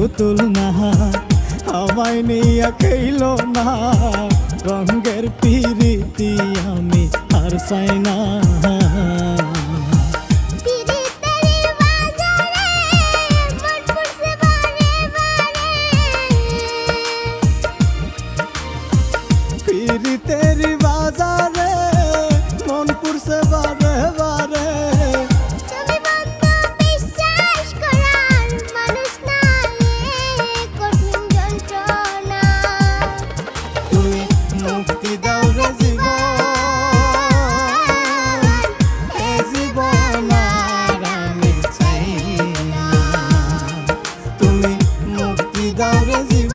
পুতুল না আমায় নিয়ে খেলো না রঙের পিরিতি আমি আর চাই না পিরিতের